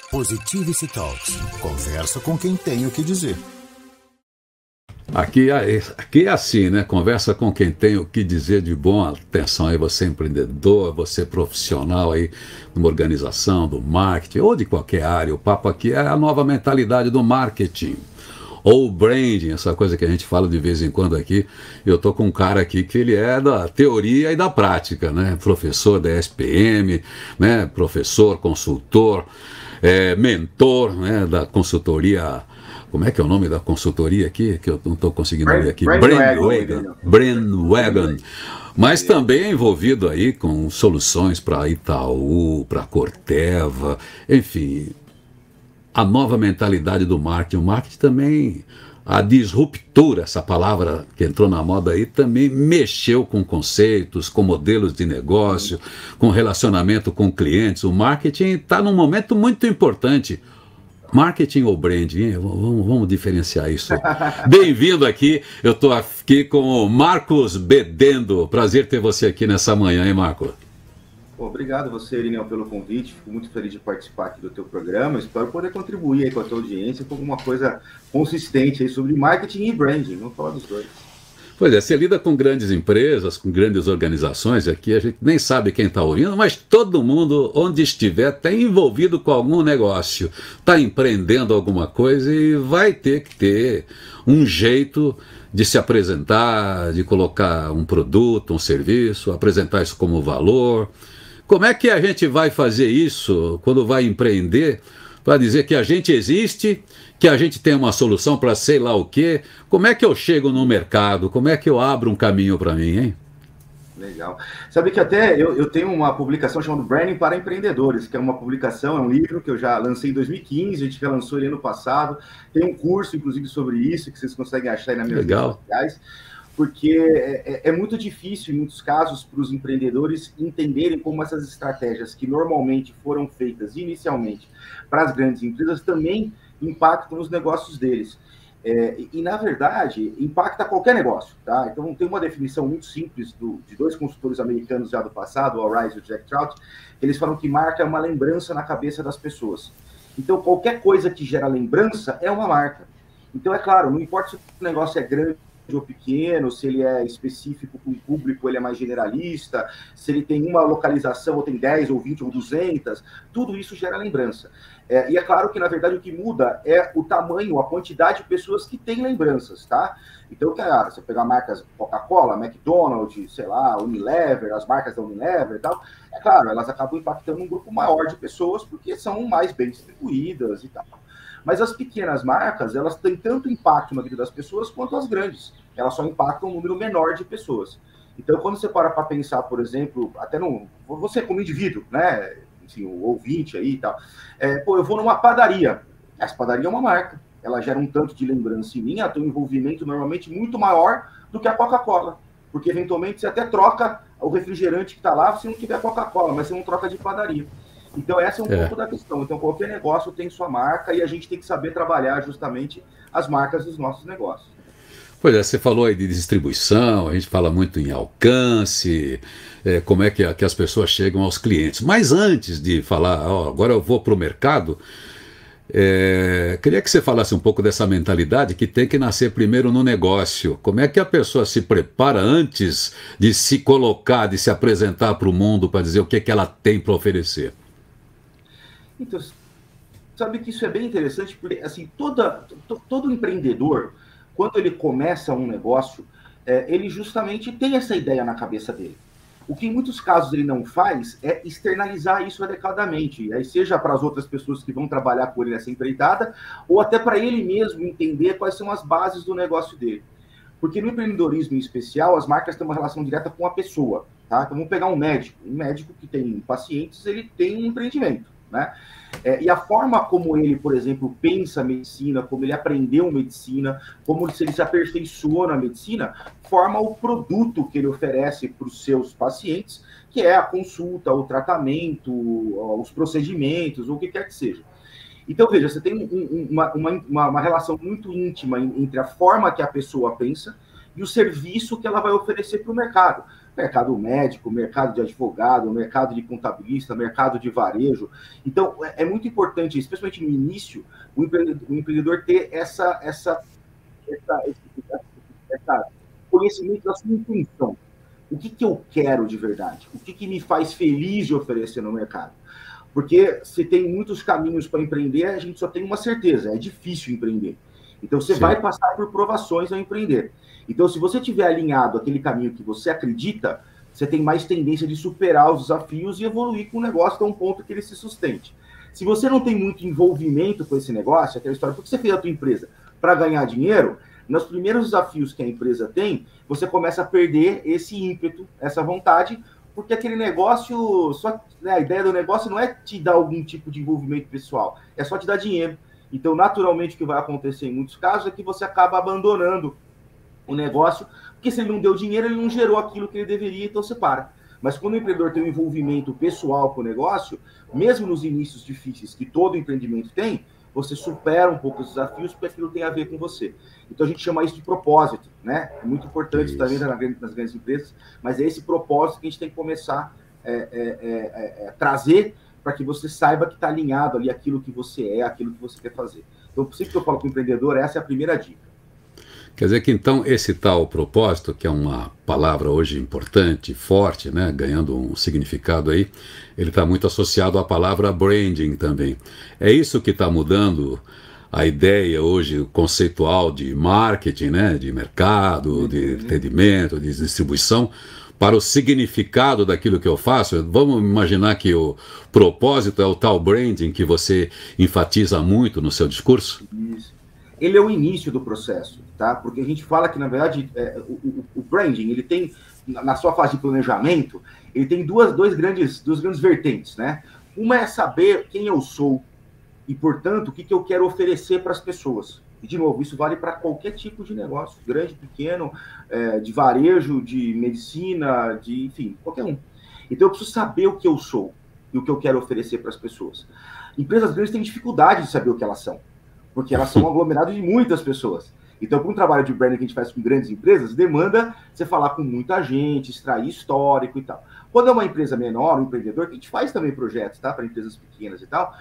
Positivity Talks. Conversa com quem tem o que dizer. Aqui é assim, né? Conversa com quem tem o que dizer de bom. Atenção aí, você empreendedor, você profissional aí numa organização, do marketing ou de qualquer área. O papo aqui é a nova mentalidade do marketing. Ou branding, essa coisa que a gente fala de vez em quando aqui. Eu tô com um cara aqui que ele é da teoria e da prática, né? Professor da SPM, né? Professor, consultor, mentor, né? Da consultoria. Como é que é o nome da consultoria aqui? Que eu não estou conseguindo ler aqui. Brandwagon. Mas também é envolvido aí com soluções para Itaú, para Corteva, enfim. A nova mentalidade do marketing. O marketing também, a disruptura, essa palavra que entrou na moda aí, também mexeu com conceitos, com modelos de negócio, com relacionamento com clientes. O marketing está num momento muito importante. Marketing ou branding, hein? Vamos diferenciar isso. Bem-vindo aqui, eu estou aqui com o Marcos Bedendo. Prazer ter você aqui nessa manhã, hein, Marcos? Obrigado você, Irineu, pelo convite. Fico muito feliz de participar aqui do teu programa. Espero poder contribuir aí com a tua audiência com alguma coisa consistente aí sobre marketing e branding. Vamos falar dos dois. Pois é, você lida com grandes empresas, com grandes organizações, aqui a gente nem sabe quem está ouvindo, mas todo mundo, onde estiver, está envolvido com algum negócio, está empreendendo alguma coisa e vai ter que ter um jeito de se apresentar, de colocar um produto, um serviço, apresentar isso como valor. Como é que a gente vai fazer isso quando vai empreender? Para dizer que a gente existe, que a gente tem uma solução para sei lá o quê. Como é que eu chego no mercado? Como é que eu abro um caminho para mim, hein? Legal. Sabe que até eu tenho uma publicação chamada Branding para Empreendedores, que é uma publicação, é um livro que eu já lancei em 2015, a gente já lançou ele ano passado. Tem um curso, inclusive, sobre isso, que vocês conseguem achar aí nas minhas redes sociais. Porque é muito difícil, em muitos casos, para os empreendedores entenderem como essas estratégias que normalmente foram feitas inicialmente para as grandes empresas também impactam os negócios deles. E, na verdade, impacta qualquer negócio, tá? Então, tem uma definição muito simples de dois consultores americanos já do passado, o Al Ries e o Jack Trout, eles falam que marca é uma lembrança na cabeça das pessoas. Então, qualquer coisa que gera lembrança é uma marca. Então, é claro, não importa se o negócio é grande ou pequeno, se ele é específico para um público, ele é mais generalista, se ele tem uma localização, ou tem 10, ou 20, ou 200, tudo isso gera lembrança. E é claro que, na verdade, o que muda é o tamanho, a quantidade de pessoas que têm lembranças, tá? Então, cara, você pegar marcas Coca-Cola, McDonald's, sei lá, Unilever, as marcas da Unilever e tal, é claro, elas acabam impactando um grupo maior de pessoas porque são mais bem distribuídas e tal. Mas as pequenas marcas, elas têm tanto impacto na vida das pessoas quanto as grandes. Elas só impactam um número menor de pessoas. Então, quando você para pensar, por exemplo, até você como indivíduo, né? Enfim, o ouvinte aí e tal. Eu vou numa padaria. Essa padaria é uma marca. Ela gera um tanto de lembrança em mim, ela tem um envolvimento normalmente muito maior do que a Coca-Cola. Porque, eventualmente, você até troca o refrigerante que está lá se não tiver Coca-Cola, mas você não troca de padaria. Então, essa é um pouco da questão. Então, qualquer negócio tem sua marca e a gente tem que saber trabalhar justamente as marcas dos nossos negócios. Pois é, você falou aí de distribuição, a gente fala muito em alcance, como é que as pessoas chegam aos clientes. Mas antes de falar, agora eu vou para o mercado, queria que você falasse um pouco dessa mentalidade que tem que nascer primeiro no negócio. Como é que a pessoa se prepara antes de se colocar, de se apresentar para o mundo para dizer o que ela tem para oferecer? Então, sabe que isso é bem interessante, porque assim, todo empreendedor, quando ele começa um negócio, ele justamente tem essa ideia na cabeça dele. O que em muitos casos ele não faz é externalizar isso adequadamente, aí seja para as outras pessoas que vão trabalhar com ele nessa empreitada, ou até para ele mesmo entender quais são as bases do negócio dele. Porque no empreendedorismo em especial, as marcas têm uma relação direta com a pessoa, tá? Então vamos pegar um médico que tem pacientes, ele tem um empreendimento, né? E a forma como ele, por exemplo, pensa a medicina, como ele aprendeu medicina, como ele se aperfeiçoou na medicina, forma o produto que ele oferece para os seus pacientes, que é a consulta, o tratamento, os procedimentos, ou o que quer que seja. Então, veja, você tem uma relação muito íntima entre a forma que a pessoa pensa e o serviço que ela vai oferecer para o mercado. mercado médico, mercado de advogado, mercado de contabilista, mercado de varejo. Então, é muito importante, especialmente no início, o empreendedor ter essa conhecimento da sua intenção. O que eu quero de verdade? O que me faz feliz de oferecer no mercado? Porque se tem muitos caminhos para empreender, a gente só tem uma certeza, é difícil empreender. Então, você vai passar por provações ao empreender. Então, se você tiver alinhado aquele caminho que você acredita, você tem mais tendência de superar os desafios e evoluir com o negócio até um ponto que ele se sustente. Se você não tem muito envolvimento com esse negócio, aquela história, por que você fez a tua empresa? Para ganhar dinheiro, nos primeiros desafios que a empresa tem, você começa a perder esse ímpeto, essa vontade, porque aquele negócio, a ideia do negócio não é te dar algum tipo de envolvimento pessoal, é só te dar dinheiro. Então, naturalmente, o que vai acontecer em muitos casos é que você acaba abandonando o negócio, porque se ele não deu dinheiro, ele não gerou aquilo que ele deveria, então você para. Mas quando o empreendedor tem um envolvimento pessoal com o negócio, mesmo nos inícios difíceis que todo empreendimento tem, você supera um pouco os desafios, porque aquilo tem a ver com você. Então a gente chama isso de propósito, né? É muito importante também nas grandes empresas, mas é esse propósito que a gente tem que começar a trazer para que você saiba que está alinhado ali aquilo que você é, aquilo que você quer fazer. Então, sempre que eu falo com o empreendedor, essa é a primeira dica. Quer dizer que então esse tal propósito, que é uma palavra hoje importante, forte, né, ganhando um significado aí, ele está muito associado à palavra branding também. É isso que está mudando a ideia hoje conceitual de marketing, né, de mercado, de atendimento, de distribuição, para o significado daquilo que eu faço. Vamos imaginar que o propósito é o tal branding que você enfatiza muito no seu discurso? Isso. Ele é o início do processo, tá? Porque a gente fala que, na verdade, o branding, ele tem, na sua fase de planejamento, ele tem duas grandes vertentes, né? Uma é saber quem eu sou e, portanto, o que eu quero oferecer para as pessoas. E, de novo, isso vale para qualquer tipo de negócio, grande, pequeno, de varejo, de medicina, enfim, qualquer um. Então, eu preciso saber o que eu sou e o que eu quero oferecer para as pessoas. Empresas grandes têm dificuldade de saber o que elas são, porque elas são um aglomerado de muitas pessoas. Então, para um trabalho de branding que a gente faz com grandes empresas, demanda você falar com muita gente, extrair histórico e tal. Quando é uma empresa menor, um empreendedor, que a gente faz também projetos, tá, para empresas pequenas e tal,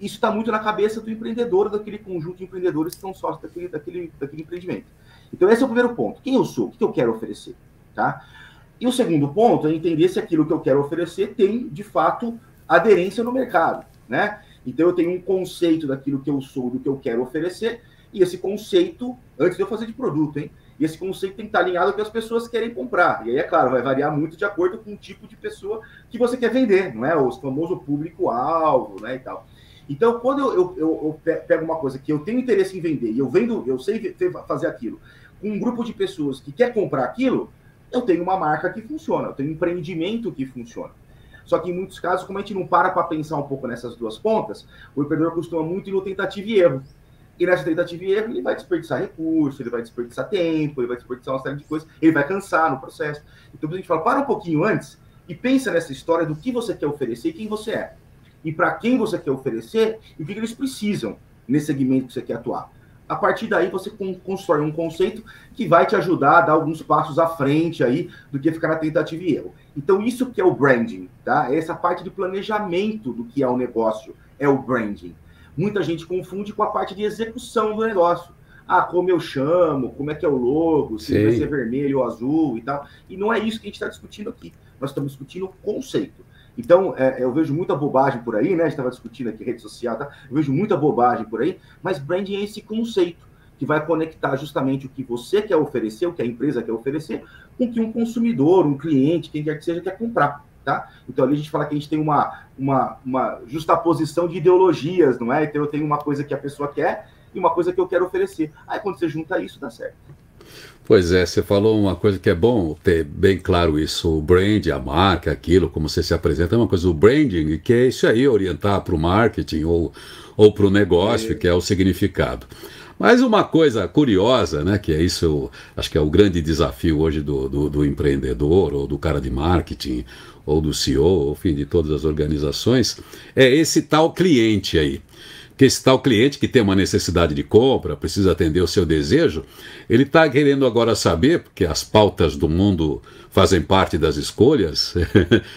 isso está muito na cabeça do empreendedor, daquele conjunto de empreendedores que são sócios daquele empreendimento. Então, esse é o primeiro ponto. Quem eu sou? O que eu quero oferecer? Tá? E o segundo ponto é entender se aquilo que eu quero oferecer tem, de fato, aderência no mercado, né? Então, eu tenho um conceito daquilo que eu sou, do que eu quero oferecer, e esse conceito, antes de eu fazer de produto, hein? E esse conceito tem que estar alinhado com o que as pessoas querem comprar. E aí, é claro, vai variar muito de acordo com o tipo de pessoa que você quer vender, não é? O famoso público-alvo, né, e tal. Então, quando eu pego uma coisa que eu tenho interesse em vender, e eu sei fazer aquilo, com um grupo de pessoas que quer comprar aquilo, eu tenho uma marca que funciona, eu tenho um empreendimento que funciona. Só que em muitos casos, como a gente não para pensar um pouco nessas duas pontas, o empreendedor costuma muito ir no tentativa e erro. E nessa tentativa e erro, ele vai desperdiçar recurso, ele vai desperdiçar tempo, ele vai desperdiçar uma série de coisas, ele vai cansar no processo. Então, a gente fala, para um pouquinho antes e pensa nessa história do que você quer oferecer e quem você é. E para quem você quer oferecer e o que eles precisam nesse segmento que você quer atuar. A partir daí, você constrói um conceito que vai te ajudar a dar alguns passos à frente aí do que ficar na tentativa e erro. Então, isso que é o branding, tá? Essa parte de planejamento do que é o negócio é o branding. Muita gente confunde com a parte de execução do negócio. Ah, como eu chamo, como é que é o logo, se vai ser vermelho ou azul e tal. E não é isso que a gente está discutindo aqui. Nós estamos discutindo o conceito. Então, eu vejo muita bobagem por aí, né? A gente estava discutindo aqui rede social, tá? Eu vejo muita bobagem por aí, mas branding é esse conceito que vai conectar justamente o que você quer oferecer, o que a empresa quer oferecer, com o que um consumidor, um cliente, quem quer que seja, quer comprar, tá? Então, ali a gente fala que a gente tem uma justaposição de ideologias, não é? Então, eu tenho uma coisa que a pessoa quer e uma coisa que eu quero oferecer. Aí, quando você junta isso, dá certo. Pois é, você falou uma coisa que é bom ter bem claro isso, o brand, a marca, aquilo, como você se apresenta, é uma coisa, o branding, que é isso aí, orientar para o marketing ou para o negócio, que é o significado. Mas uma coisa curiosa, né, que é isso, acho que é o grande desafio hoje do empreendedor, ou do cara de marketing, ou do CEO, enfim, de todas as organizações, é esse tal cliente aí. que esse tal cliente que tem uma necessidade de compra, precisa atender o seu desejo, ele está querendo agora saber, porque as pautas do mundo fazem parte das escolhas,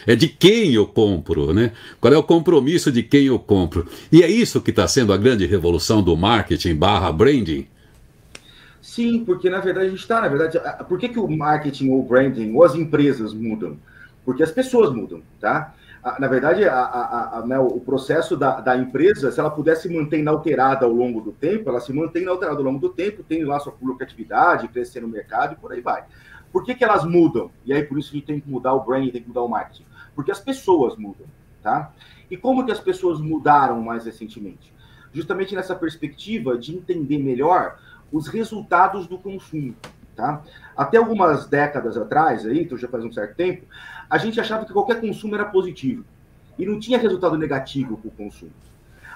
é de quem eu compro, né? Qual é o compromisso de quem eu compro? E é isso que está sendo a grande revolução do marketing barra branding? Sim, porque na verdade a gente está, na verdade, por que o marketing ou o branding ou as empresas mudam? Porque as pessoas mudam, tá? Na verdade, né, o processo da empresa, se ela pudesse manter inalterada ao longo do tempo, ela se mantém inalterada ao longo do tempo, tem lá sua lucratividade, crescer no mercado e por aí vai. Por que elas mudam? E aí, por isso a gente tem que mudar o branding, tem que mudar o marketing. Porque as pessoas mudam, tá? E como que as pessoas mudaram mais recentemente? Justamente nessa perspectiva de entender melhor os resultados do consumo, tá? Até algumas décadas atrás, aí, então já faz um certo tempo, a gente achava que qualquer consumo era positivo e não tinha resultado negativo para o consumo.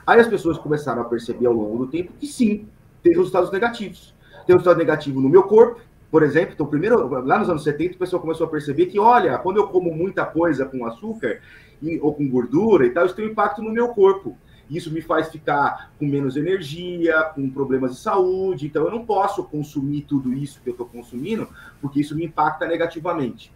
Aí as pessoas começaram a perceber ao longo do tempo que sim, tem resultados negativos. Tem resultado negativo no meu corpo, por exemplo. Então, primeiro, lá nos anos 70, o pessoal começou a perceber que, olha, quando eu como muita coisa com açúcar ou com gordura e tal, isso tem um impacto no meu corpo. Isso me faz ficar com menos energia, com problemas de saúde. Então, eu não posso consumir tudo isso que eu estou consumindo, porque isso me impacta negativamente.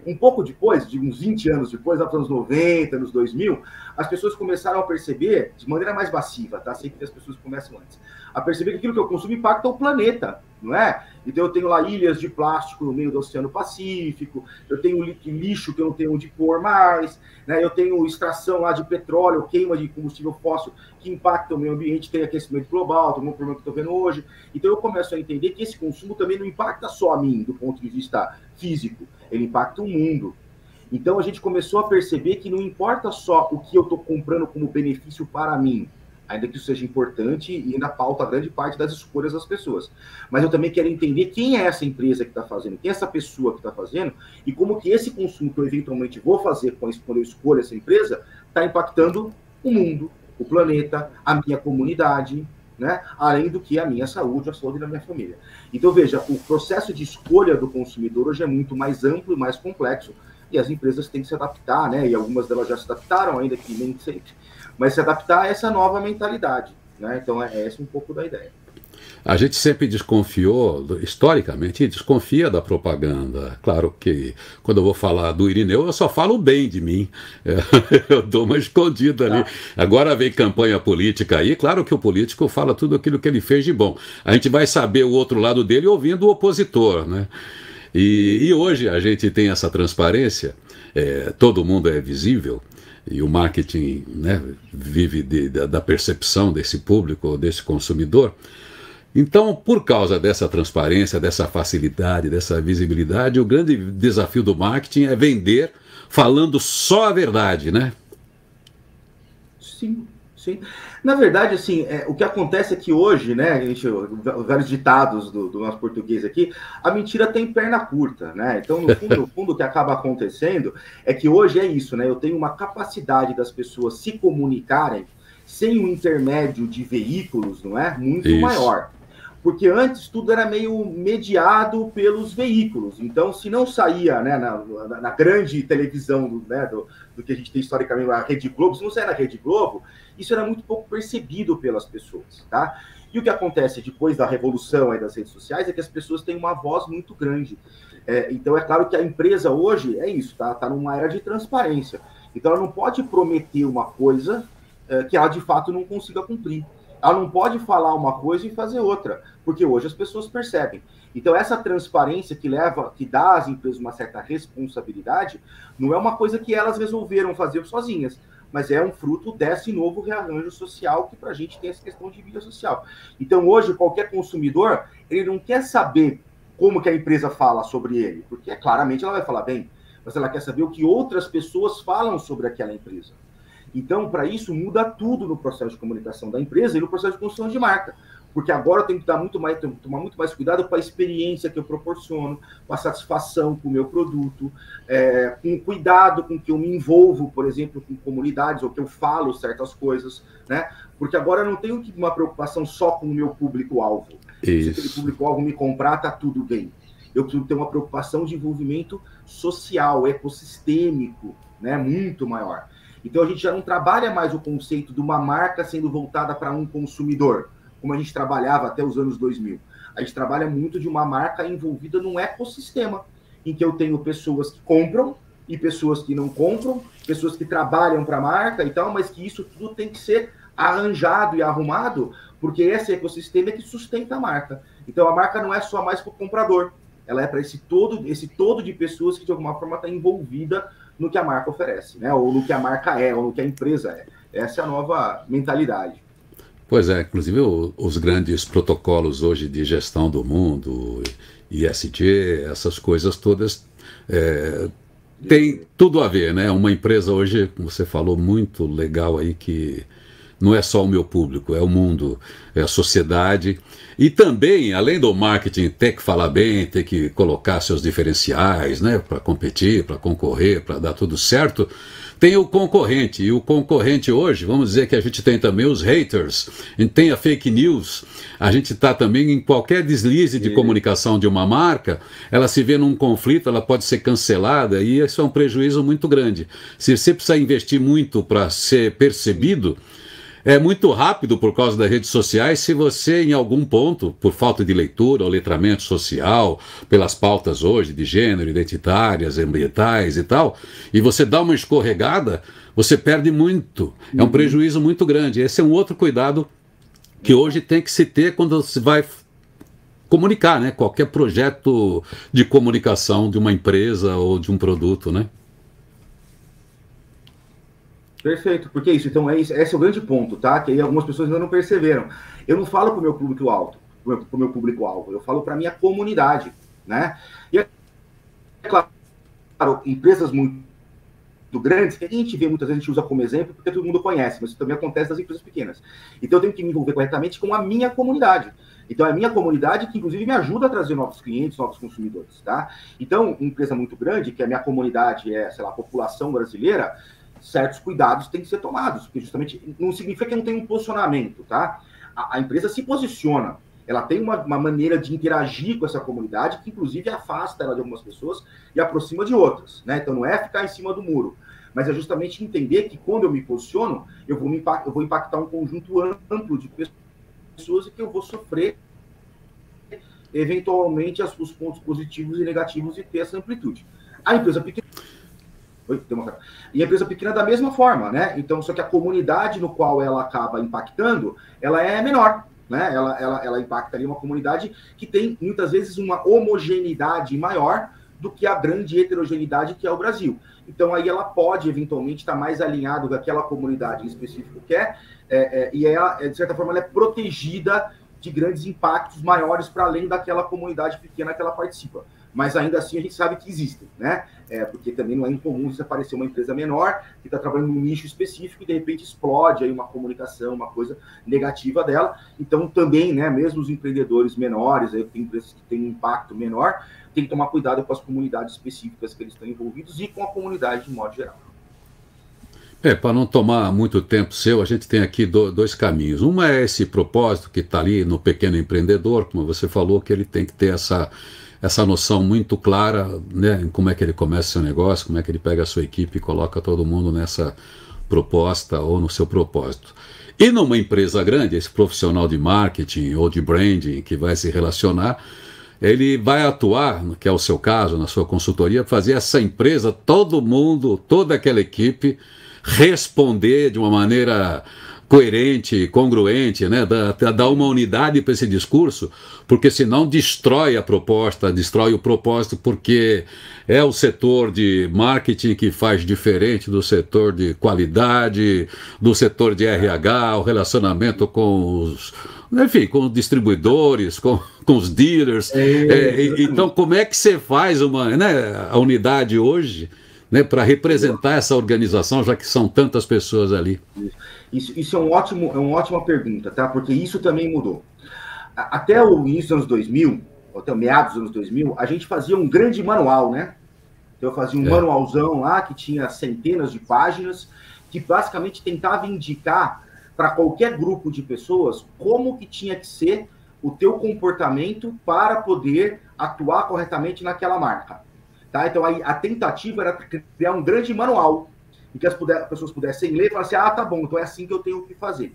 Um pouco depois, de uns 20 anos depois, lá nos anos 90, anos 2000, as pessoas começaram a perceber, de maneira mais massiva, tá? Sempre que as pessoas começam antes, a perceber que aquilo que eu consumo impacta o planeta, não é? Então eu tenho lá ilhas de plástico no meio do Oceano Pacífico, eu tenho lixo que eu não tenho onde pôr mais, né? Eu tenho extração lá de petróleo, queima de combustível fóssil que impacta o meio ambiente, tem aquecimento global, tem um problema que eu estou vendo hoje. Então eu começo a entender que esse consumo também não impacta só a mim, do ponto de vista físico, ele impacta o mundo. Então a gente começou a perceber que não importa só o que eu estou comprando como benefício para mim, ainda que isso seja importante e ainda pauta grande parte das escolhas das pessoas. Mas eu também quero entender quem é essa empresa que está fazendo, quem é essa pessoa que está fazendo, e como que esse consumo que eu eventualmente vou fazer quando eu escolho essa empresa está impactando o mundo, o planeta, a minha comunidade, né? Além do que a minha saúde, a saúde da minha família. Então, veja, o processo de escolha do consumidor hoje é muito mais amplo e mais complexo, e as empresas têm que se adaptar, né? E algumas delas já se adaptaram, ainda que nem sempre, mas se adaptar a essa nova mentalidade, né? Então, é essa um pouco da ideia. A gente sempre desconfiou, historicamente, desconfia da propaganda. Claro que quando eu vou falar do Irineu, eu só falo bem de mim. Eu dou uma escondida ali. Agora vem campanha política aí, claro que o político fala tudo aquilo que ele fez de bom. A gente vai saber o outro lado dele ouvindo o opositor, né? E hoje a gente tem essa transparência, todo mundo é visível, e o marketing, né, vive da percepção desse público, desse consumidor. Então, por causa dessa transparência, dessa facilidade, dessa visibilidade, o grande desafio do marketing é vender falando só a verdade, né? Sim, sim. Na verdade, assim, o que acontece é que hoje, né, vários ditados do nosso português aqui, a mentira tem perna curta, né? Então, no fundo, o que acaba acontecendo é que hoje é isso, né? Eu tenho uma capacidade das pessoas se comunicarem sem um intermédio de veículos, não é? Muito maior. Porque antes tudo era meio mediado pelos veículos. Então, se não saía, né, na grande televisão, né, do que a gente tem historicamente, a Rede Globo, se não saía na Rede Globo, isso era muito pouco percebido pelas pessoas, tá? E o que acontece depois da revolução aí das redes sociais é que as pessoas têm uma voz muito grande. Então, é claro que a empresa hoje é isso, tá? Tá numa era de transparência. Então, ela não pode prometer uma coisa que ela, de fato, não consiga cumprir. Ela não pode falar uma coisa e fazer outra, porque hoje as pessoas percebem. Então, essa transparência que dá às empresas uma certa responsabilidade, não é uma coisa que elas resolveram fazer sozinhas, mas é um fruto desse novo rearranjo social que para a gente tem essa questão de mídia social. Então, hoje, qualquer consumidor, ele não quer saber como que a empresa fala sobre ele, porque claramente ela vai falar bem, mas ela quer saber o que outras pessoas falam sobre aquela empresa. Então, para isso, muda tudo no processo de comunicação da empresa e no processo de construção de marca. Porque agora eu tenho que tomar muito mais cuidado com a experiência que eu proporciono, com a satisfação com o meu produto, com o cuidado com que eu me envolvo, por exemplo, com comunidades, ou que eu falo certas coisas, né? Porque agora eu não tenho uma preocupação só com o meu público-alvo. Se aquele público-alvo me comprar, tá tudo bem. Eu preciso ter uma preocupação de envolvimento social, ecossistêmico, né? Muito maior. Então a gente já não trabalha mais o conceito de uma marca sendo voltada para um consumidor, como a gente trabalhava até os anos 2000. A gente trabalha muito de uma marca envolvida num ecossistema, em que eu tenho pessoas que compram e pessoas que não compram, pessoas que trabalham para a marca e tal, mas que isso tudo tem que ser arranjado e arrumado, porque esse ecossistema é que sustenta a marca. Então a marca não é só mais para o comprador, ela é para esse todo de pessoas que de alguma forma está envolvida no que a marca oferece, né? Ou no que a marca é, ou no que a empresa é. Essa é a nova mentalidade. Pois é, inclusive os grandes protocolos hoje de gestão do mundo, ISG, essas coisas todas, tem tudo a ver, né? Uma empresa hoje, como você falou, muito legal aí, que não é só o meu público, é o mundo, é a sociedade. E também, além do marketing ter que falar bem, ter que colocar seus diferenciais, né, para competir, para concorrer, para dar tudo certo, tem o concorrente. E o concorrente hoje, vamos dizer que a gente tem também os haters, a gente tem a fake news, a gente está também em qualquer deslize de comunicação de uma marca, ela se vê num conflito, ela pode ser cancelada, e isso é um prejuízo muito grande. Se você precisa investir muito para ser percebido, é muito rápido por causa das redes sociais. Se você, em algum ponto, por falta de leitura ou letramento social, pelas pautas hoje de gênero, identitárias, ambientais e tal, e você dá uma escorregada, você perde muito. É um prejuízo muito grande. Esse é um outro cuidado que hoje tem que se ter quando se vai comunicar, né? Qualquer projeto de comunicação de uma empresa ou de um produto, né? Perfeito, porque é isso. Então, esse é o grande ponto, tá? Que aí algumas pessoas ainda não perceberam. Eu não falo para o meu público-alvo, eu falo para a minha comunidade, né? E é claro, empresas muito grandes, que a gente vê muitas vezes, a gente usa como exemplo, porque todo mundo conhece, mas isso também acontece nas empresas pequenas. Então, eu tenho que me envolver corretamente com a minha comunidade. Então, é a minha comunidade que, inclusive, me ajuda a trazer novos clientes, novos consumidores, tá? Então, uma empresa muito grande, que a minha comunidade é, sei lá, a população brasileira, certos cuidados têm que ser tomados, porque justamente não significa que não tem um posicionamento, tá? A empresa se posiciona, ela tem uma maneira de interagir com essa comunidade que, inclusive, afasta ela de algumas pessoas e aproxima de outras, né? Então, não é ficar em cima do muro, mas é justamente entender que, quando eu me posiciono, eu vou impactar um conjunto amplo de pessoas e que eu vou sofrer, eventualmente, os pontos positivos e negativos e ter essa amplitude. A empresa pequena... E a empresa pequena da mesma forma, né? Então, só que a comunidade no qual ela acaba impactando, ela é menor, né? Ela impacta ali uma comunidade que tem, muitas vezes, uma homogeneidade maior do que a grande heterogeneidade que é o Brasil. Então, aí ela pode, eventualmente, estar mais alinhado com aquela comunidade em específico que e ela, de certa forma, ela é protegida de grandes impactos maiores para além daquela comunidade pequena que ela participa. Mas ainda assim a gente sabe que existem, né? Porque também não é incomum se aparecer uma empresa menor que está trabalhando num nicho específico e de repente explode aí uma comunicação, uma coisa negativa dela. Então também, né, mesmo os empreendedores menores, aí tem empresas que têm um impacto menor, tem que tomar cuidado com as comunidades específicas que eles estão envolvidos e com a comunidade de modo geral. Para não tomar muito tempo seu, a gente tem aqui dois caminhos. Uma é esse propósito que está ali no pequeno empreendedor, como você falou, que ele tem que ter essa noção muito clara, né, em como é que ele começa seu negócio, como é que ele pega a sua equipe e coloca todo mundo nessa proposta ou no seu propósito. E numa empresa grande, esse profissional de marketing ou de branding que vai se relacionar, ele vai atuar, que é o seu caso, na sua consultoria, fazer essa empresa, todo mundo, toda aquela equipe, responder de uma maneira coerente, congruente, né? Dar uma unidade para esse discurso, porque senão destrói a proposta, destrói o propósito, porque é o setor de marketing que faz diferente do setor de qualidade, do setor de RH, o relacionamento com os, enfim, com os distribuidores, com os dealers. Então, como é que você faz a unidade hoje, né, para representar essa organização, já que são tantas pessoas ali? Isso é uma ótima pergunta, tá? Porque isso também mudou. Até o início dos anos 2000, até meados dos anos 2000, a gente fazia um grande manual, né? Então eu fazia um manualzão lá, que tinha centenas de páginas, que basicamente tentava indicar para qualquer grupo de pessoas como que tinha que ser o teu comportamento para poder atuar corretamente naquela marca. Tá? Então a tentativa era criar um grande manual em que as pessoas pudessem ler e falar assim, ah, tá bom, então é assim que eu tenho que fazer.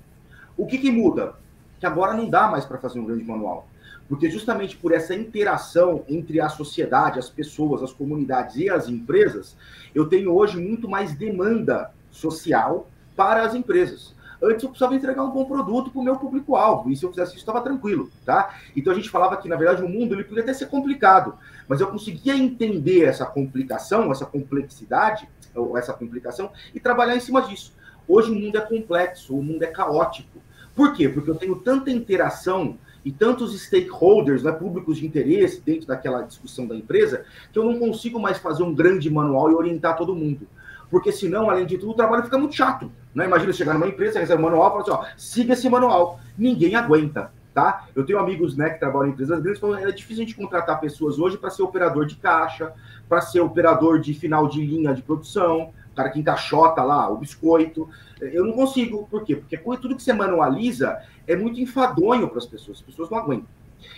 O que muda? Que agora não dá mais para fazer um grande manual. Porque justamente por essa interação entre a sociedade, as pessoas, as comunidades e as empresas, eu tenho hoje muito mais demanda social para as empresas. Antes eu precisava entregar um bom produto para o meu público-alvo, e se eu fizesse isso, estava tranquilo, tá? Então a gente falava que, na verdade, o mundo ele podia até ser complicado, mas eu conseguia entender essa complicação, essa complexidade, ou essa complicação, e trabalhar em cima disso. Hoje o mundo é complexo, o mundo é caótico. Por quê? Porque eu tenho tanta interação e tantos stakeholders, né, públicos de interesse dentro daquela discussão da empresa, que eu não consigo mais fazer um grande manual e orientar todo mundo. Porque senão, além de tudo, o trabalho fica muito chato. Né? Imagina chegar numa empresa, recebe um manual e fala assim, ó, siga esse manual. Ninguém aguenta, tá? Eu tenho amigos, né, que trabalham em empresas grandes, falam, é difícil a gente contratar pessoas hoje para ser operador de caixa, para ser operador de final de linha de produção, o cara que encaixota lá o biscoito. Eu não consigo. Por quê? Porque tudo que você manualiza é muito enfadonho para as pessoas não aguentam.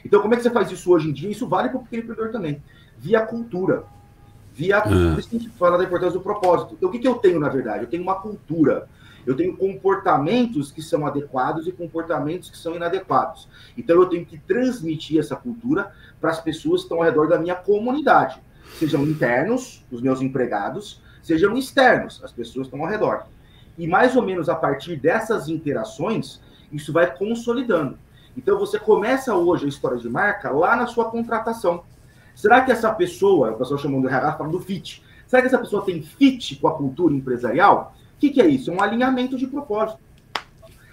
Então, como é que você faz isso hoje em dia? Isso vale para o pequeno empreendedor também. Via cultura. Por isso que a gente fala da importância do propósito. Então, o que eu tenho, na verdade? Eu tenho uma cultura. Eu tenho comportamentos que são adequados e comportamentos que são inadequados. Então, eu tenho que transmitir essa cultura para as pessoas que estão ao redor da minha comunidade. Sejam internos, os meus empregados, sejam externos, as pessoas que estão ao redor. E mais ou menos a partir dessas interações, isso vai consolidando. Então, você começa hoje a história de marca lá na sua contratação. Será que essa pessoa, o pessoal chamando do RH, falando do fit, será que essa pessoa tem fit com a cultura empresarial? O que é isso? É um alinhamento de propósito.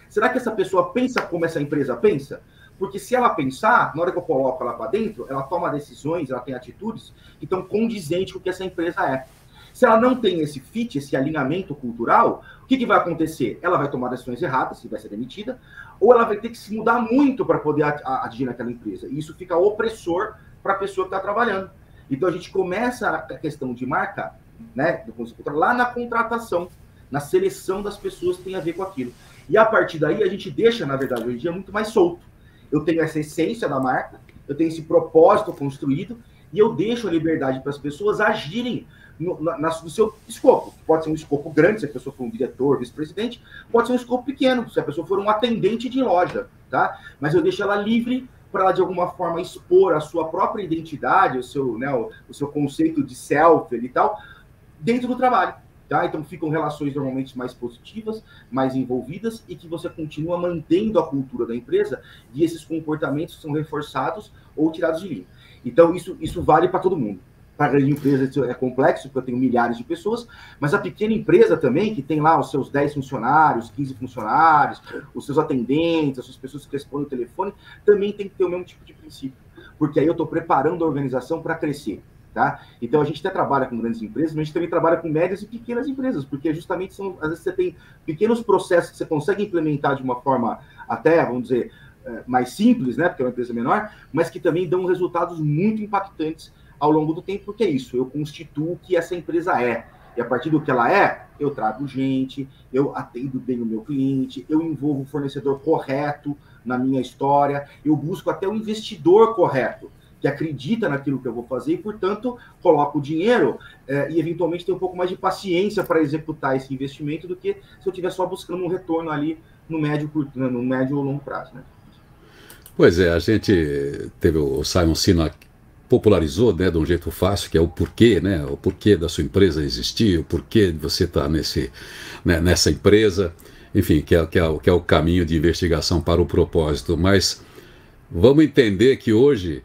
Será que essa pessoa pensa como essa empresa pensa? Porque se ela pensar, na hora que eu coloco ela para dentro, ela toma decisões, ela tem atitudes que estão condizentes com o que essa empresa é. Se ela não tem esse fit, esse alinhamento cultural, o que vai acontecer? Ela vai tomar decisões erradas, e vai ser demitida, ou ela vai ter que se mudar muito para poder agir naquela empresa. E isso fica opressor para a pessoa que está trabalhando. Então, a gente começa a questão de marca, né, lá na contratação, na seleção das pessoas que tem a ver com aquilo. E a partir daí, a gente deixa, na verdade, hoje em dia, muito mais solto. Eu tenho essa essência da marca, eu tenho esse propósito construído, e eu deixo a liberdade para as pessoas agirem no seu escopo. Pode ser um escopo grande, se a pessoa for um diretor, vice-presidente, pode ser um escopo pequeno, se a pessoa for um atendente de loja, tá? Mas eu deixo ela livre para ela, de alguma forma, expor a sua própria identidade, o seu conceito de self e tal, dentro do trabalho. Tá? Então, ficam relações normalmente mais positivas, mais envolvidas, e que você continua mantendo a cultura da empresa, e esses comportamentos são reforçados ou tirados de linha. Então, isso vale para todo mundo. Para a grande empresa é complexo, porque eu tenho milhares de pessoas, mas a pequena empresa também, que tem lá os seus 10 funcionários, 15 funcionários, os seus atendentes, as suas pessoas que respondem o telefone, também tem que ter o mesmo tipo de princípio, porque aí eu estou preparando a organização para crescer. Tá? Então, a gente até trabalha com grandes empresas, mas a gente também trabalha com médias e pequenas empresas, porque justamente às vezes você tem pequenos processos que você consegue implementar de uma forma até, vamos dizer, mais simples, né, porque é uma empresa menor, mas que também dão resultados muito impactantes ao longo do tempo, porque é isso, eu constituo o que essa empresa é. E a partir do que ela é, eu trago gente, eu atendo bem o meu cliente, eu envolvo o fornecedor correto na minha história, eu busco até o investidor correto, que acredita naquilo que eu vou fazer e, portanto, coloco o dinheiro e, eventualmente, tem um pouco mais de paciência para executar esse investimento do que se eu estiver só buscando um retorno ali no médio ou longo prazo. Né? Pois é, a gente teve o Simon Sinek popularizou, né, de um jeito fácil, que é o porquê, né, o porquê da sua empresa existir, o porquê de você estar nessa empresa, enfim, que é o caminho de investigação para o propósito. Mas vamos entender que hoje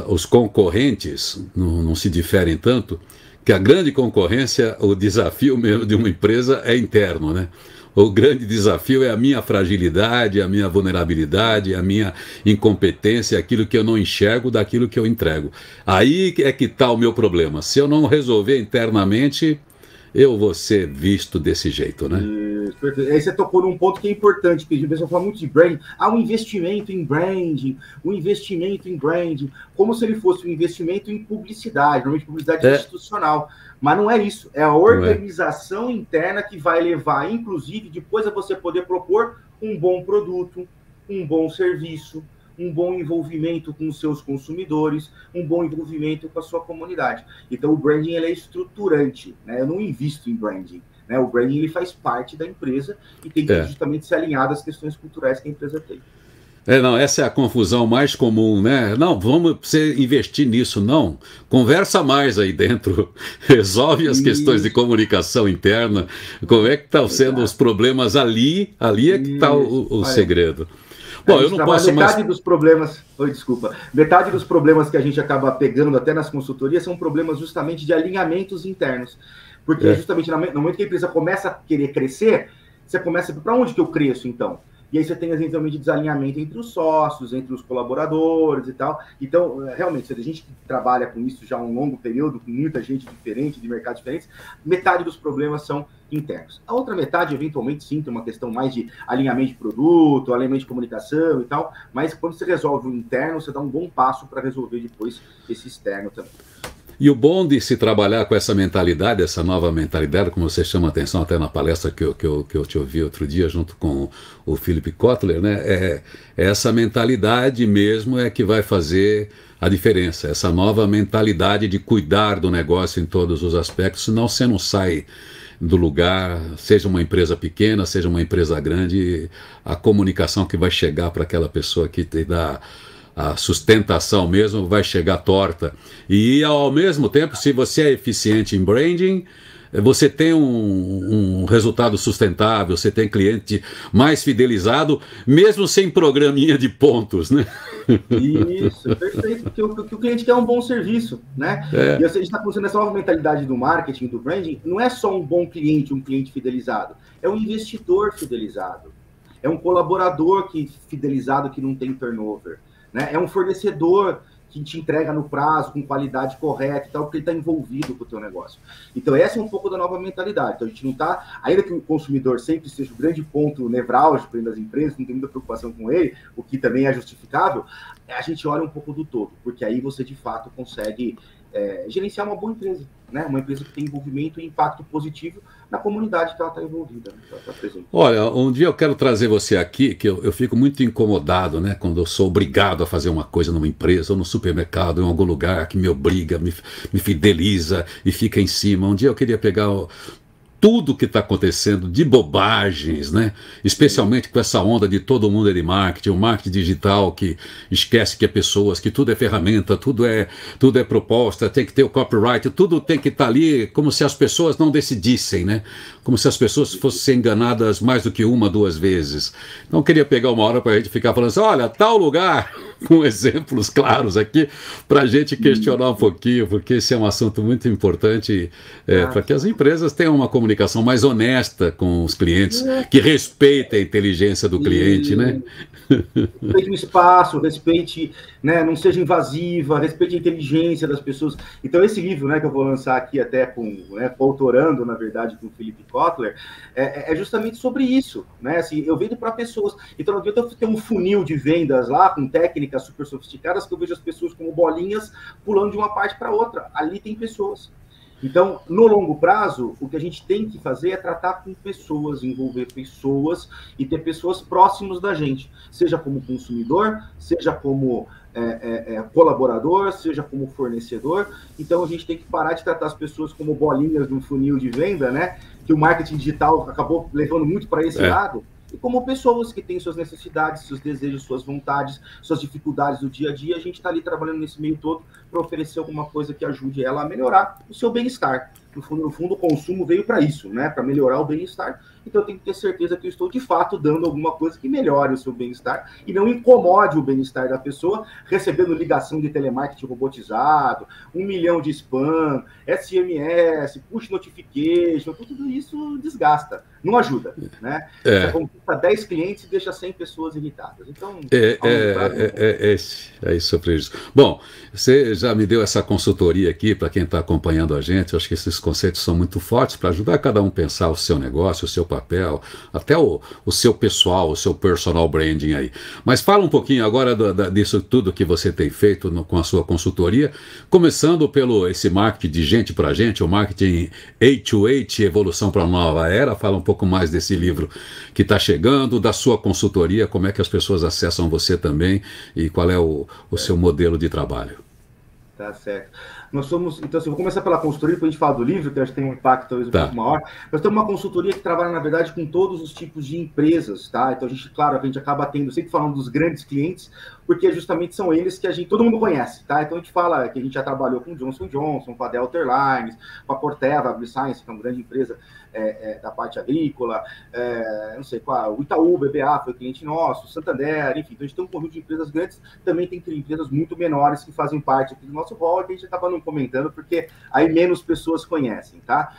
os concorrentes não se diferem tanto, que a grande concorrência, o desafio mesmo de uma empresa é interno, né? O grande desafio é a minha fragilidade, a minha vulnerabilidade, a minha incompetência, aquilo que eu não enxergo daquilo que eu entrego. Aí é que está o meu problema. Se eu não resolver internamente, eu vou ser visto desse jeito, né? Aí você tocou num ponto que é importante, porque a pessoa fala muito de branding. Um investimento em branding, como se ele fosse um investimento em publicidade, normalmente publicidade institucional. Mas não é isso, é a organização interna que vai levar, inclusive, depois a você poder propor um bom produto, um bom serviço, um bom envolvimento com os seus consumidores, um bom envolvimento com a sua comunidade. Então, o branding ele é estruturante, né? Eu não invisto em branding, né? O branding ele faz parte da empresa e tem que justamente ser alinhado às questões culturais que a empresa tem. Não, essa é a confusão mais comum, né? Não, vamos você investir nisso, não. Conversa mais aí dentro, resolve as questões de comunicação interna. Como é que estão sendo os problemas ali é que está o segredo. Bom, eu não posso metade dos problemas, metade dos problemas que a gente acaba pegando até nas consultorias são problemas justamente de alinhamentos internos. Porque justamente no momento que a empresa começa a querer crescer, você começa para onde que eu cresço, então? E aí você tem eventualmente desalinhamento entre os sócios, entre os colaboradores e tal. Então, realmente, se a gente trabalha com isso já há um longo período, com muita gente diferente, de mercados diferentes, metade dos problemas são internos. A outra metade, eventualmente, sim, tem uma questão mais de alinhamento de produto, alinhamento de comunicação e tal, mas quando você resolve o interno, você dá um bom passo para resolver depois esse externo também. E o bom de se trabalhar com essa mentalidade, essa nova mentalidade, como você chama a atenção até na palestra que eu te ouvi outro dia, junto com o Philip Kotler, né? Essa mentalidade mesmo é que vai fazer a diferença. Essa nova mentalidade de cuidar do negócio em todos os aspectos, senão você não sai do lugar, seja uma empresa pequena, seja uma empresa grande, a comunicação que vai chegar para aquela pessoa que te dá a sustentação mesmo vai chegar torta. E ao mesmo tempo, se você é eficiente em branding, você tem um resultado sustentável, você tem cliente mais fidelizado, mesmo sem programinha de pontos, né? Isso, perfeito, porque o cliente quer um bom serviço, né? E a gente está construindo essa nova mentalidade do marketing, do branding, não é só um bom cliente, um cliente fidelizado, é um investidor fidelizado, é um colaborador fidelizado que não tem turnover, né? É um fornecedor que te entrega no prazo, com qualidade correta e tal, porque ele está envolvido com o teu negócio. Então, essa é um pouco da nova mentalidade. Então, a gente não está... Ainda que o consumidor sempre seja o grande ponto nevrálgico dentro das empresas, não tem muita preocupação com ele, o que também é justificável, a gente olha um pouco do todo, porque aí você, de fato, consegue gerenciar uma boa empresa, né? Uma empresa que tem envolvimento e impacto positivo na comunidade que ela está envolvida, né? Que ela tá presente. Olha, um dia eu quero trazer você aqui, que eu fico muito incomodado, né? Quando eu sou obrigado a fazer uma coisa numa empresa, ou no supermercado, em algum lugar que me obriga, me fideliza e fica em cima. Um dia eu queria pegar tudo que está acontecendo de bobagens, né? Especialmente com essa onda de todo mundo é de marketing, o marketing digital que esquece que é pessoas, que tudo é ferramenta, tudo é proposta, tem que ter o copyright, tudo tem que estar ali como se as pessoas não decidissem, né? Como se as pessoas fossem enganadas mais do que uma, duas vezes. Então eu queria pegar uma hora para a gente ficar falando assim, olha, tal lugar, com exemplos claros aqui, para a gente questionar um pouquinho, porque esse é um assunto muito importante para que as empresas tenham uma comunicação mais honesta com os clientes, que respeite a inteligência do cliente, né? Respeite o espaço, respeite, né, não seja invasiva, respeite a inteligência das pessoas. Então, esse livro, né, que eu vou lançar aqui até coautorando, na verdade, com o Philip Kotler, é justamente sobre isso, né? Assim, eu vendo para pessoas. Então, não adianta eu ter um funil de vendas lá, com técnicas super sofisticadas, que eu vejo as pessoas como bolinhas pulando de uma parte para outra. Ali tem pessoas. Então, no longo prazo, o que a gente tem que fazer é tratar com pessoas, envolver pessoas e ter pessoas próximas da gente, seja como consumidor, seja como colaborador, seja como fornecedor. Então, a gente tem que parar de tratar as pessoas como bolinhas de um funil de venda, né? Que o marketing digital acabou levando muito para esse lado. E como pessoas que têm suas necessidades, seus desejos, suas vontades, suas dificuldades do dia a dia, a gente está ali trabalhando nesse meio todo para oferecer alguma coisa que ajude ela a melhorar o seu bem-estar. No fundo, o consumo veio para isso, né? Para melhorar o bem-estar. Então, eu tenho que ter certeza que eu estou, de fato, dando alguma coisa que melhore o seu bem-estar e não incomode o bem-estar da pessoa, recebendo ligação de telemarketing robotizado, 1 milhão de spam, SMS, push notification, tudo isso desgasta, não ajuda, né? Você conquista 10 clientes e deixa 100 pessoas irritadas. Então, é isso, Freitas. Bom, você já me deu essa consultoria aqui para quem está acompanhando a gente. Eu acho que esses conceitos são muito fortes para ajudar cada um a pensar o seu negócio, o seu papel, até o seu pessoal, o seu personal branding aí. Mas fala um pouquinho agora disso tudo que você tem feito com a sua consultoria, começando pelo esse marketing de gente para gente, o marketing H2H, Evolução para a Nova Era. Fala um pouco mais desse livro que está chegando, da sua consultoria, como é que as pessoas acessam você também e qual é o seu modelo de trabalho. Tá certo. Nós somos, então, assim, vou começar pela consultoria, depois a gente fala do livro, que eu acho que tem um impacto talvez um pouco maior. Nós temos uma consultoria que trabalha, na verdade, com todos os tipos de empresas, tá? Então, a gente acaba tendo, sempre falando dos grandes clientes, porque justamente são eles que todo mundo conhece, tá? Então, a gente fala que a gente já trabalhou com Johnson & Johnson, com a Delta Airlines, com a Corteva, a AgriScience, que é uma grande empresa da parte agrícola, não sei qual, o Itaú, BBA foi cliente nosso, Santander, enfim. Então, a gente tem um conjunto de empresas grandes, também tem empresas muito menores que fazem parte aqui do nosso rol, que a gente acaba não comentando, porque aí menos pessoas conhecem, tá?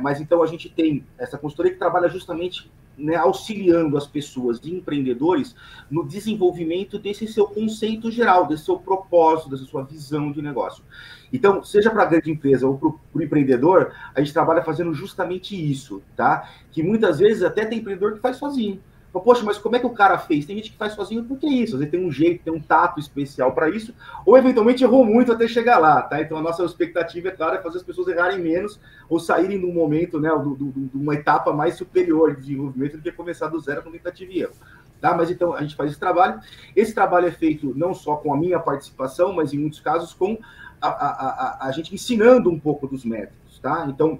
Mas então a gente tem essa consultoria que trabalha justamente, né, auxiliando as pessoas e empreendedores no desenvolvimento desse seu conceito geral, desse seu propósito, dessa sua visão de negócio. Então, seja para a grande empresa ou para o empreendedor, a gente trabalha fazendo justamente isso, tá? Que muitas vezes até tem empreendedor que faz sozinho. Poxa, mas como é que o cara fez? Tem gente que faz sozinho porque é isso. Às vezes tem um jeito, tem um tato especial para isso, ou eventualmente errou muito até chegar lá, tá? Então a nossa expectativa, é claro, é fazer as pessoas errarem menos ou saírem num momento, né, de uma etapa mais superior de desenvolvimento do que começar do zero com tentativa e erro. Tá? Mas então a gente faz esse trabalho. Esse trabalho é feito não só com a minha participação, mas em muitos casos com a gente ensinando um pouco dos métodos, tá? Então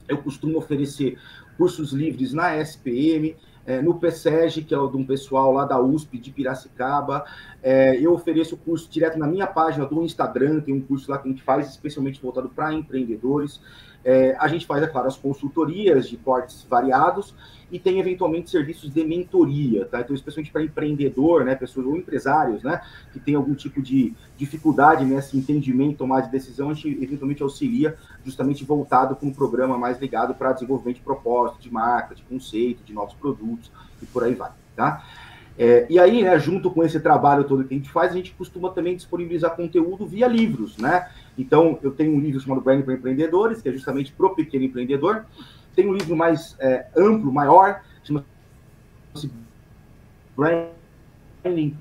eu costumo oferecer cursos livres na SPM, no PSEG, que é de um pessoal lá da USP de Piracicaba. Eu ofereço o curso direto na minha página do Instagram, tem um curso lá que a gente faz especialmente voltado para empreendedores. A gente faz, é claro, as consultorias de portes variados e tem, eventualmente, serviços de mentoria, tá? Então, especialmente para empreendedor, né, pessoas ou empresários, né, que tem algum tipo de dificuldade nesse entendimento, tomar de decisão, a gente, eventualmente, auxilia justamente voltado com um programa mais ligado para desenvolvimento de propósito, de marca, de conceito, de novos produtos e por aí vai, tá? E aí, né, junto com esse trabalho todo que a gente faz, a gente costuma também disponibilizar conteúdo via livros, né? Então, eu tenho um livro chamado Branding para Empreendedores, que é justamente para o pequeno empreendedor. Tem um livro mais amplo, maior, chama-se Branding,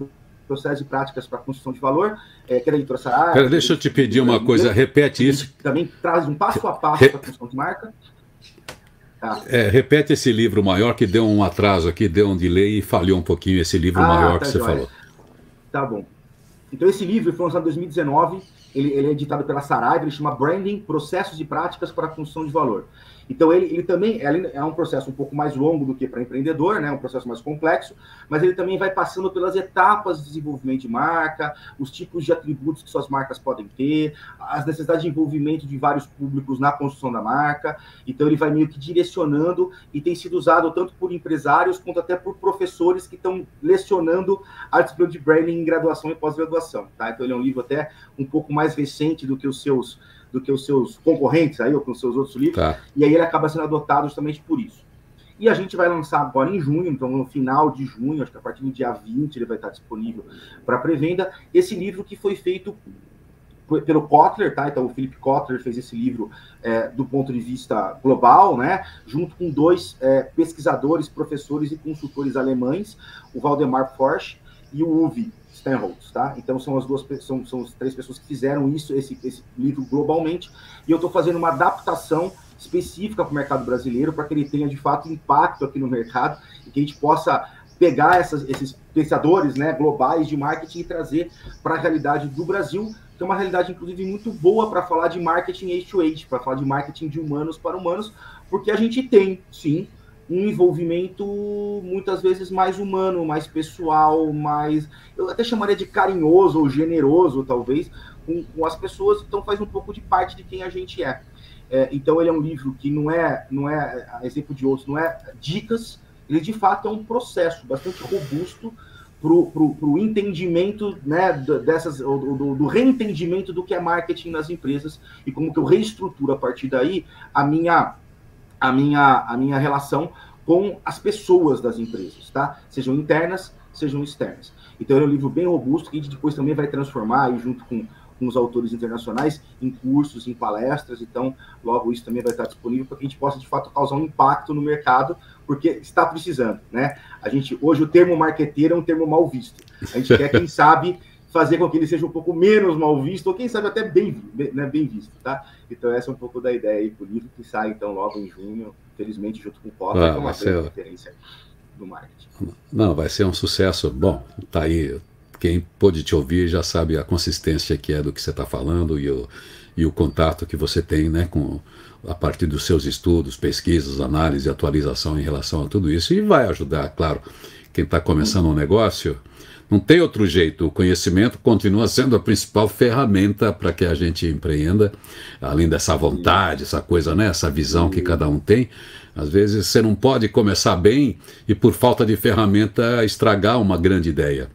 Processos e Práticas para a Construção de Valor, que é da editora Saraiva. Pera, deixa eu te pedir uma coisa, repete isso. Também traz um passo a passo para a construção de marca. Tá. Repete esse livro maior, que deu um atraso aqui, deu um delay e falhou um pouquinho esse livro maior que você falou. Tá bom. Então, esse livro foi lançado em 2019, ele é editado pela Saraiva, ele chama Branding, Processos e Práticas para a Construção de Valor. Então, ele também é um processo um pouco mais longo do que para empreendedor, né? Um processo mais complexo, mas ele também vai passando pelas etapas de desenvolvimento de marca, os tipos de atributos que suas marcas podem ter, as necessidades de envolvimento de vários públicos na construção da marca. Então, ele vai meio que direcionando e tem sido usado tanto por empresários quanto até por professores que estão lecionando a disciplina de branding em graduação e pós-graduação, tá? Então, ele é um livro até um pouco mais recente do que os seus concorrentes aí, ou com os seus outros livros, tá. E aí ele acaba sendo adotado justamente por isso. E a gente vai lançar agora em junho, então no final de junho, acho que a partir do dia 20 ele vai estar disponível para pré-venda, esse livro que foi feito pelo Kotler, tá? Então o Philip Kotler fez esse livro do ponto de vista global, né? Junto com dois pesquisadores, professores e consultores alemães, o Waldemar Forsch e o Uwe Stenholz, tá? Então são as três pessoas que fizeram esse livro globalmente, e eu estou fazendo uma adaptação específica para o mercado brasileiro, para que ele tenha de fato impacto aqui no mercado e que a gente possa pegar esses pensadores, né, globais de marketing e trazer para a realidade do Brasil, que é uma realidade inclusive muito boa para falar de marketing age-to-age, para falar de marketing de humanos para humanos, porque a gente tem, sim, um envolvimento muitas vezes mais humano, mais pessoal, mais, eu até chamaria de carinhoso ou generoso, talvez, com as pessoas, então faz um pouco de parte de quem a gente é. Então ele é um livro que não é exemplo de outros, não é dicas, ele de fato é um processo bastante robusto para o entendimento, né, do reentendimento do que é marketing nas empresas e como que eu reestruturo a partir daí a minha relação com as pessoas das empresas, tá? Sejam internas, sejam externas. Então, é um livro bem robusto que a gente depois também vai transformar aí, junto com os autores internacionais em cursos, em palestras. Então, logo isso também vai estar disponível para que a gente possa, de fato, causar um impacto no mercado, porque está precisando, né? Hoje, o termo marqueteiro é um termo mal visto. A gente quer, quem sabe, fazer com que ele seja um pouco menos mal visto, ou quem sabe até bem visto, tá? Então essa é um pouco da ideia aí pro livro, que sai então logo em junho, felizmente junto com o Kotler, que é uma grande referência do marketing. Não, vai ser um sucesso. Bom, tá aí quem pôde te ouvir já sabe a consistência que é do que você está falando e o contato que você tem, né, a partir dos seus estudos, pesquisas, análise, atualização em relação a tudo isso, e vai ajudar, claro, quem está começando um negócio. Não tem outro jeito, o conhecimento continua sendo a principal ferramenta para que a gente empreenda, além dessa vontade, essa coisa, né, essa visão que cada um tem. Às vezes você não pode começar bem e por falta de ferramenta estragar uma grande ideia.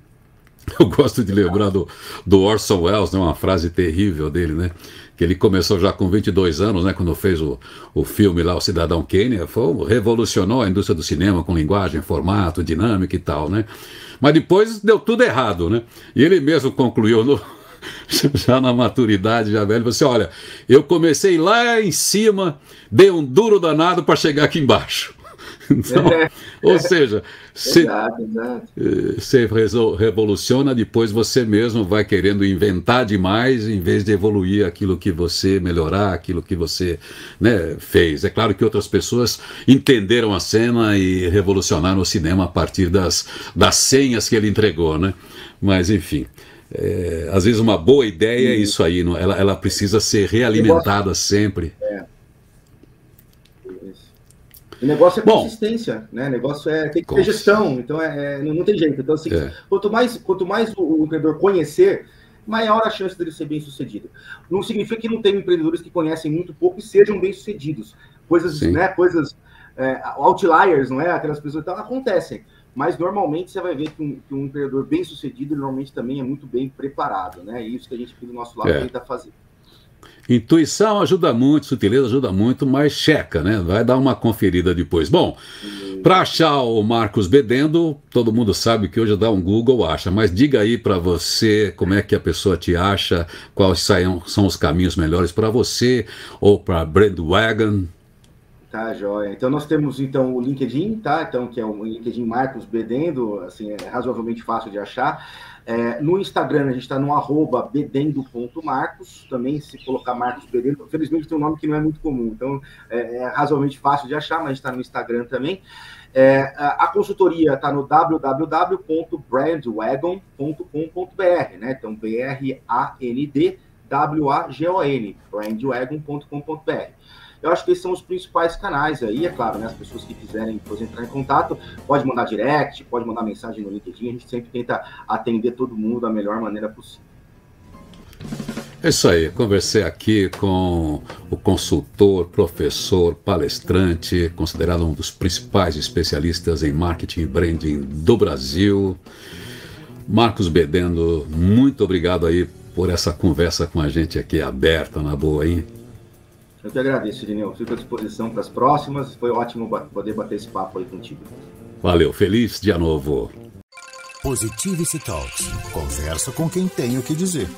Eu gosto de lembrar do Orson Welles, né, uma frase terrível dele, né? Que ele começou já com 22 anos, né, quando fez o filme lá, O Cidadão Kane, revolucionou a indústria do cinema com linguagem, formato, dinâmica e tal, né? Mas depois deu tudo errado, né? E ele mesmo concluiu já na maturidade, já velho, você, olha, eu comecei lá em cima, dei um duro danado para chegar aqui embaixo. Então, ou seja, você revoluciona, depois você mesmo vai querendo inventar demais em vez de evoluir aquilo que você, melhorar aquilo que você, né, fez. É claro que outras pessoas entenderam a cena e revolucionaram o cinema a partir das senhas que ele entregou, né? Mas enfim, às vezes uma boa ideia é isso aí, ela precisa ser realimentada sempre. O negócio é consistência, né? O negócio tem que ter gestão, então não tem jeito. Então, assim, quanto mais o empreendedor conhecer, maior a chance dele ser bem sucedido. Não significa que não tem empreendedores que conhecem muito pouco e sejam bem sucedidos. Coisas, né? Coisas outliers, não é? Aquelas pessoas então acontecem. Mas normalmente você vai ver que um empreendedor bem sucedido normalmente também é muito bem preparado, né? E isso que a gente aqui do nosso lado tenta fazer. Intuição ajuda muito, sutileza ajuda muito, mas checa, né? Vai dar uma conferida depois. Bom, para achar o Marcos Bedendo, todo mundo sabe que hoje dá um Google, acha, mas diga aí para você como é que a pessoa te acha, quais são os caminhos melhores para você ou para Brandwagon. Tá, joia. Então nós temos então o LinkedIn, tá? Então, que é o LinkedIn Marcos Bedendo, assim, é razoavelmente fácil de achar. No Instagram a gente está no @bedendo.marcos, também se colocar Marcos Bedendo, infelizmente tem um nome que não é muito comum, então é razoavelmente fácil de achar, mas a gente está no Instagram também. A consultoria está no www.brandwagon.com.br, né? Então BRANDWAGON, brandwagon.com.br. Eu acho que esses são os principais canais aí, é claro, né? As pessoas que quiserem depois entrar em contato, pode mandar direct, pode mandar mensagem no LinkedIn, a gente sempre tenta atender todo mundo da melhor maneira possível. É isso aí, conversei aqui com o consultor, professor, palestrante, considerado um dos principais especialistas em marketing e branding do Brasil, Marcos Bedendo. Muito obrigado aí por essa conversa com a gente aqui, aberta, na boa, hein? Eu que agradeço, Irineu. Fico à disposição para as próximas. Foi ótimo poder bater esse papo aí contigo. Valeu, feliz dia novo. Positivity Talks. Conversa com quem tem o que dizer.